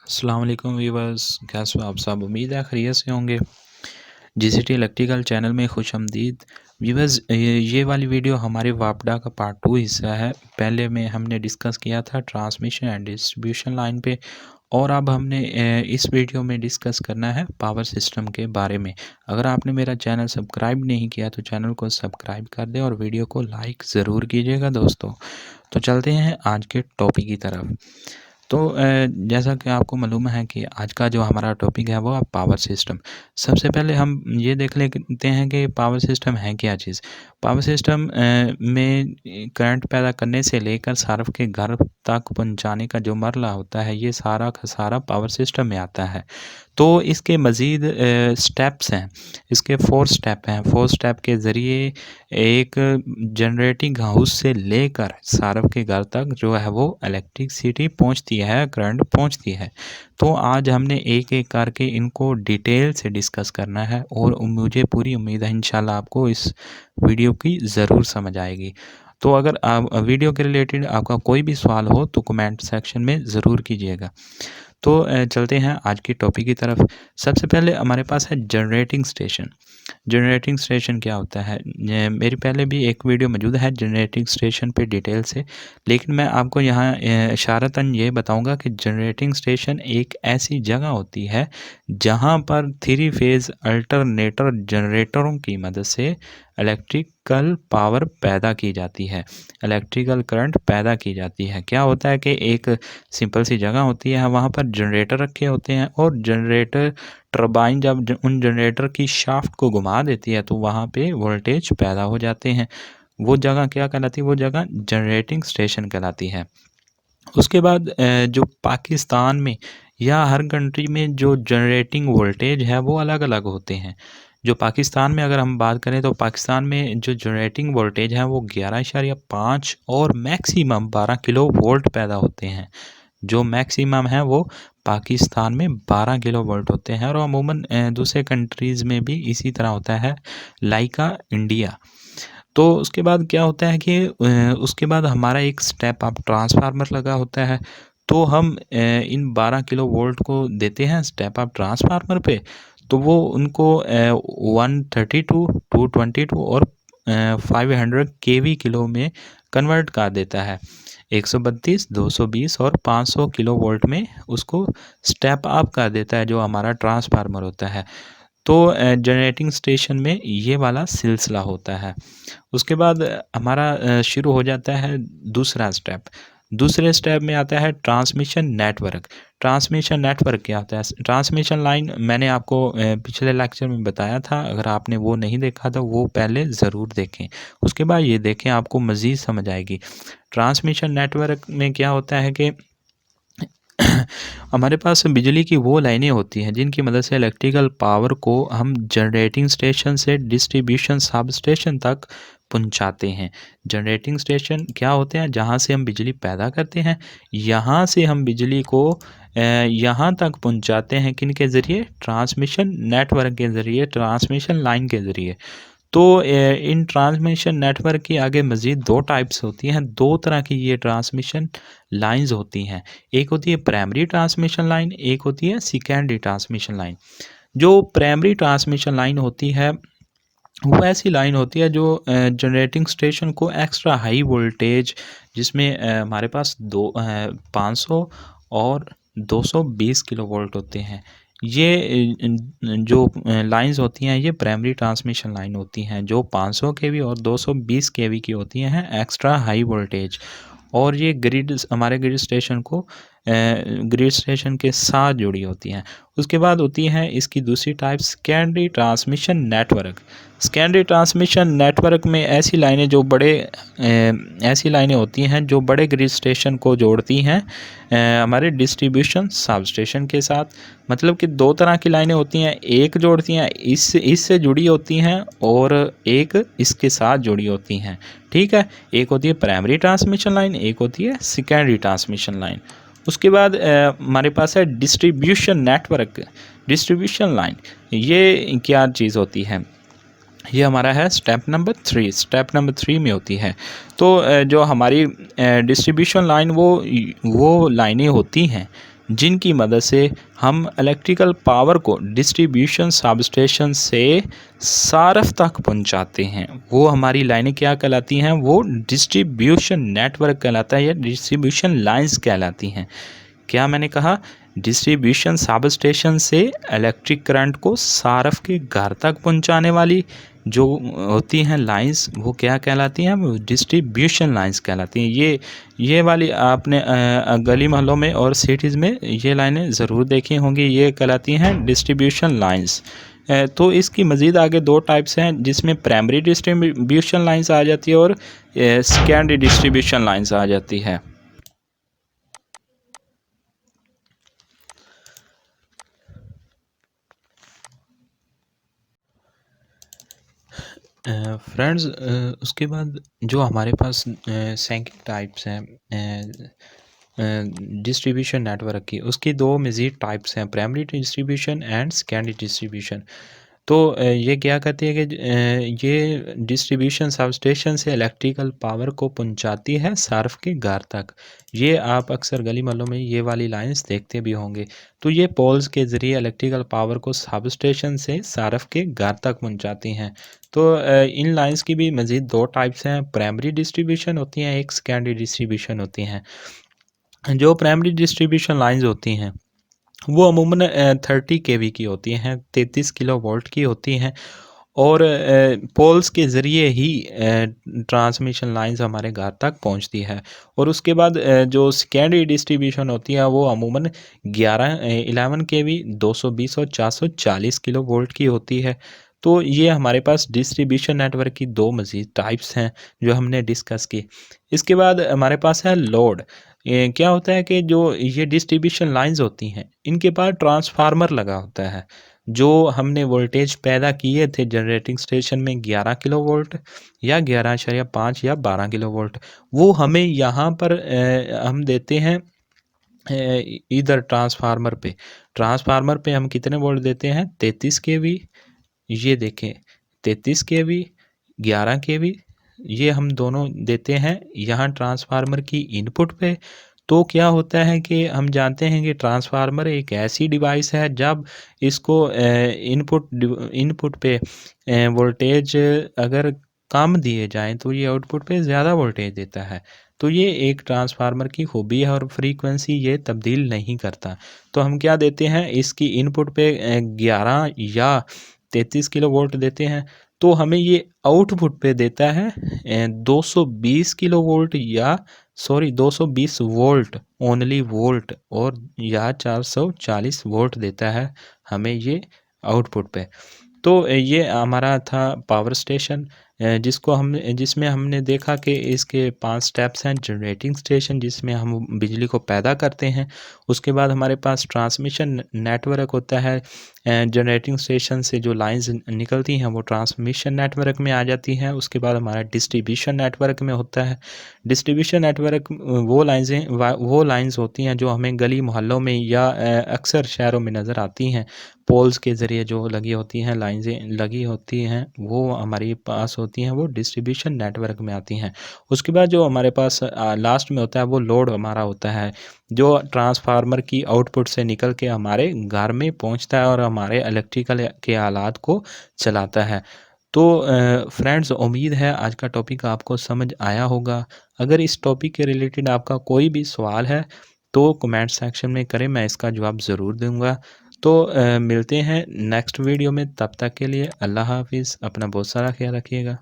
अस्सलाम वालेकुम व्यूवर्स, कैसे हो आप सब। उम्मीद है खैरियत से होंगे। जीसीटी इलेक्ट्रिकल चैनल में खुशामदीद व्यूवर्स। ये वाली वीडियो हमारे वापडा का पार्ट 2 हिस्सा है। पहले में हमने डिस्कस किया था ट्रांसमिशन एंड डिस्ट्रीब्यूशन लाइन पे, और अब हमने इस वीडियो में डिस्कस करना है पावर सिस्टम के बारे में। अगर आपने मेरा चैनल सब्सक्राइब नहीं किया तो चैनल को सब्सक्राइब कर दें और वीडियो को लाइक ज़रूर कीजिएगा दोस्तों। तो चलते हैं आज के टॉपिक की तरफ। तो जैसा कि आपको मालूम है कि आज का जो हमारा टॉपिक है वो है पावर सिस्टम। सबसे पहले हम ये देख लेते हैं कि पावर सिस्टम है क्या चीज़। पावर सिस्टम में करंट पैदा करने से लेकर सार्फ के घर तक पहुंचाने का जो मरला होता है, ये सारा का सारा पावर सिस्टम में आता है। तो इसके मज़ीद स्टेप्स हैं, इसके 4 स्टेप हैं। 4 स्टेप के ज़रिए एक जनरेटिंग हाउस से लेकर सार्फ के घर तक जो है वो इलेक्ट्रिसिटी पहुंचती है, करंट पहुंचती है। तो आज हमने एक एक करके इनको डिटेल से डिस्कस करना है, और मुझे पूरी उम्मीद है इंशाल्लाह आपको इस वीडियो की ज़रूर समझ आएगी। तो अगर आप वीडियो के रिलेटेड आपका कोई भी सवाल हो तो कमेंट सेक्शन में ज़रूर कीजिएगा। तो चलते हैं आज की टॉपिक की तरफ। सबसे पहले हमारे पास है जनरेटिंग स्टेशन। जनरेटिंग स्टेशन क्या होता है, मेरी पहले भी एक वीडियो मौजूद है जनरेटिंग स्टेशन पे डिटेल से, लेकिन मैं आपको यहाँ इशारतन ये बताऊंगा कि जनरेटिंग स्टेशन एक ऐसी जगह होती है जहाँ पर 3 फेज़ अल्टरनेटर जनरेटरों की मदद से इलेक्ट्रिकल पावर पैदा की जाती है, इलेक्ट्रिकल करंट पैदा की जाती है। क्या होता है कि एक सिंपल सी जगह होती है, वहाँ पर जनरेटर रखे होते हैं, और जनरेटर टरबाइन जब उन जनरेटर की शाफ्ट को घुमा देती है तो वहाँ पे वोल्टेज पैदा हो जाते हैं। वो जगह क्या कहलाती है, वो जगह जनरेटिंग स्टेशन कहलाती है। उसके बाद जो पाकिस्तान में या हर कंट्री में जो जनरेटिंग वोल्टेज है वो अलग अलग होते हैं। जो पाकिस्तान में अगर हम बात करें तो पाकिस्तान में जो जनरेटिंग वोल्टेज है वो 11.5 और मैक्सिमम 12 किलो वोल्ट पैदा होते हैं। जो मैक्सिमम है वो पाकिस्तान में 12 किलो वोल्ट होते हैं, और अमूमन दूसरे कंट्रीज़ में भी इसी तरह होता है, लाइका इंडिया। तो उसके बाद क्या होता है कि उसके बाद हमारा एक स्टेप अप ट्रांसफार्मर लगा होता है। तो हम इन 12 किलो वोल्ट को देते हैं स्टेप अप ट्रांसफार्मर पे, तो वो उनको 132, 222 और 500 केवी किलो में कन्वर्ट कर देता है। 132, 220 और 500 किलो वोल्ट में उसको स्टेप अप कर देता है जो हमारा ट्रांसफार्मर होता है। तो जनरेटिंग स्टेशन में ये वाला सिलसिला होता है। उसके बाद हमारा शुरू हो जाता है दूसरा स्टेप। दूसरे स्टेप में आता है ट्रांसमिशन नेटवर्क। ट्रांसमिशन नेटवर्क क्या होता है? ट्रांसमिशन लाइन मैंने आपको पिछले लेक्चर में बताया था, अगर आपने वो नहीं देखा तो वो पहले ज़रूर देखें, उसके बाद ये देखें, आपको मज़ीद समझ आएगी। ट्रांसमिशन नेटवर्क में क्या होता है कि हमारे पास बिजली की वो लाइनें होती हैं जिनकी मदद से इलेक्ट्रिकल पावर को हम जनरेटिंग स्टेशन से डिस्ट्रीब्यूशन सब स्टेशन तक पहुंचाते हैं। जनरेटिंग स्टेशन क्या होते हैं? जहां से हम बिजली पैदा करते हैं, यहाँ से हम बिजली को यहाँ तक पहुंचाते हैं किन के ज़रिए? ट्रांसमिशन नेटवर्क के ज़रिए, ट्रांसमिशन लाइन के ज़रिए। तो इन ट्रांसमिशन नेटवर्क की आगे मज़ीद 2 टाइप्स होती हैं, 2 तरह की ये ट्रांसमिशन लाइंस होती हैं। एक होती है प्राइमरी ट्रांसमिशन लाइन, एक होती है सेकेंडरी ट्रांसमिशन लाइन। जो प्राइमरी ट्रांसमिशन लाइन होती है वो ऐसी लाइन होती है जो जनरेटिंग स्टेशन को एक्स्ट्रा हाई वोल्टेज, जिसमें हमारे पास 500 और 220 किलो वोल्ट होते हैं, ये जो लाइंस होती हैं ये प्राइमरी ट्रांसमिशन लाइन होती हैं, जो 500 केवी और 220 केवी की होती हैं, एक्स्ट्रा हाई वोल्टेज। और ये हमारे ग्रिड स्टेशन को ग्रिड स्टेशन के साथ जुड़ी होती हैं। उसके बाद होती है इसकी दूसरी type secondary transmission network. Secondary transmission network में ऐसी लाइनें ऐसी लाइनें होती हैं जो बड़े ग्रिड स्टेशन को जोड़ती हैं हमारे डिस्ट्रीब्यूशन सब स्टेशन के साथ। मतलब कि 2 तरह की लाइनें होती हैं, एक जोड़ती हैं इससे जुड़ी होती हैं, और एक इसके साथ जुड़ी होती हैं। ठीक है, एक होती है प्राइमरी ट्रांसमिशन लाइन, एक होती है सेकेंडरी ट्रांसमिशन लाइन। उसके बाद हमारे पास है डिस्ट्रीब्यूशन नेटवर्क, डिस्ट्रीब्यूशन लाइन। ये क्या चीज़ होती है? ये हमारा है स्टेप नंबर 3। स्टेप नंबर 3 में होती है। तो जो हमारी डिस्ट्रीब्यूशन लाइन वो लाइनें होती हैं जिनकी मदद से हम इलेक्ट्रिकल पावर को डिस्ट्रीब्यूशन सबस्टेशन से सारफ तक पहुंचाते हैं। वो हमारी लाइनें क्या कहलाती हैं? वो डिस्ट्रीब्यूशन नेटवर्क कहलाता है या डिस्ट्रीब्यूशन लाइंस कहलाती हैं। क्या मैंने कहा? डिस्ट्रीब्यूशन सबस्टेशन से इलेक्ट्रिक करंट को सारफ के घर तक पहुंचाने वाली जो होती हैं लाइंस, वो क्या कहलाती हैं? वो डिस्ट्रीब्यूशन लाइंस कहलाती हैं। ये वाली आपने गली मोहल्लों में और सिटीज़ में ये लाइनें ज़रूर देखी होंगी, ये कहलाती हैं डिस्ट्रीब्यूशन लाइंस। तो इसकी मज़ीद आगे दो टाइप्स हैं, जिसमें प्राइमरी डिस्ट्रीब्यूशन लाइंस आ जाती है और सेकेंडरी डिस्ट्रीब्यूशन लाइंस आ जाती है। फ्रेंड्स, उसके बाद जो हमारे पास सेकंड टाइप्स हैं डिस्ट्रीब्यूशन नेटवर्क की, उसकी दो मज़ीद टाइप्स हैं, primary distribution and secondary distribution. तो ये क्या कहती है कि ये डिस्ट्रीब्यूशन सबस्टेशन से इलेक्ट्रिकल पावर को पहुंचाती है सार्फ के घर तक। ये आप अक्सर गली मोहल्लों में ये वाली लाइंस देखते भी होंगे। तो ये पोल्स के ज़रिए इलेक्ट्रिकल पावर को सबस्टेशन से सार्फ के घर तक पहुंचाती हैं। तो इन लाइंस की भी मज़ीद दो टाइप्स हैं, प्राइमरी डिस्ट्रीब्यूशन होती हैं, एक सेकेंडरी डिस्ट्रीब्यूशन होती हैं। जो प्राइमरी डिस्ट्रीब्यूशन लाइंस होती हैं वो अमूमन 30 केवी की होती हैं, 33 किलो वोल्ट की होती हैं और पोल्स के ज़रिए ही ट्रांसमिशन लाइंस हमारे घर तक पहुंचती है। और उसके बाद जो सेकेंडरी डिस्ट्रीब्यूशन होती है वो अमूमन 11 केवी, 220 और 440 किलो वोल्ट की होती है। तो ये हमारे पास डिस्ट्रीब्यूशन नेटवर्क की दो मज़ीद टाइप्स हैं जो हमने डिस्कस की। इसके बाद हमारे पास है लोड। ये क्या होता है कि जो ये डिस्ट्रीब्यूशन लाइंस होती हैं इनके पास ट्रांसफार्मर लगा होता है। जो हमने वोल्टेज पैदा किए थे जनरेटिंग स्टेशन में 11 किलो वोल्ट या 11.5 या 12 किलो वोल्ट, वो हमें यहाँ पर हम देते हैं इधर ट्रांसफार्मर पे हम कितने वोल्ट देते हैं? 33 केवी। ये देखें 33 केवी, 11 केवी, ये हम दोनों देते हैं यहाँ ट्रांसफार्मर की इनपुट पे। तो क्या होता है कि हम जानते हैं कि ट्रांसफार्मर एक ऐसी डिवाइस है जब इसको इनपुट पे वोल्टेज अगर कम दिए जाएं तो ये आउटपुट पे ज़्यादा वोल्टेज देता है। तो ये एक ट्रांसफार्मर की खूबी है और फ्रीक्वेंसी ये तब्दील नहीं करता। तो हम क्या देते हैं, इसकी इनपुट पे 11 या 33 किलो वोल्ट देते हैं, तो हमें ये आउटपुट पे देता है 220 किलो वोल्ट या 220 वोल्ट, ओनली वोल्ट, और या 440 वोल्ट देता है हमें ये आउटपुट पे। तो ये हमारा था पावर स्टेशन, जिसमें हमने देखा कि इसके 5 स्टेप्स हैं। जनरेटिंग स्टेशन जिसमें हम बिजली को पैदा करते हैं, उसके बाद हमारे पास ट्रांसमिशन नेटवर्क होता है। जनरेटिंग स्टेशन से जो लाइंस निकलती हैं वो ट्रांसमिशन नेटवर्क में आ जाती हैं। उसके बाद हमारा डिस्ट्रीब्यूशन नेटवर्क में होता है। डिस्ट्रीब्यूशन नेटवर्क वो लाइंस होती हैं जो हमें गली मोहल्लों में या अक्सर शहरों में नज़र आती हैं। पोल्स के ज़रिए जो लगी होती हैं, लाइंसें लगी होती हैं, वो हमारे पास होती हैं, वो डिस्ट्रीब्यूशन नेटवर्क में आती हैं। उसके बाद जो हमारे पास लास्ट में होता है वो लोड हमारा होता है, जो ट्रांसफार्मर की आउटपुट से निकल के हमारे घर में पहुंचता है और हमारे इलेक्ट्रिकल के आलात को चलाता है। तो फ्रेंड्स, उम्मीद है आज का टॉपिक आपको समझ आया होगा। अगर इस टॉपिक के रिलेटेड आपका कोई भी सवाल है तो कमेंट सेक्शन में करें, मैं इसका जवाब ज़रूर दूंगा। तो मिलते हैं नेक्स्ट वीडियो में, तब तक के लिए अल्लाह हाफिज़, अपना बहुत सारा ख्याल रखिएगा।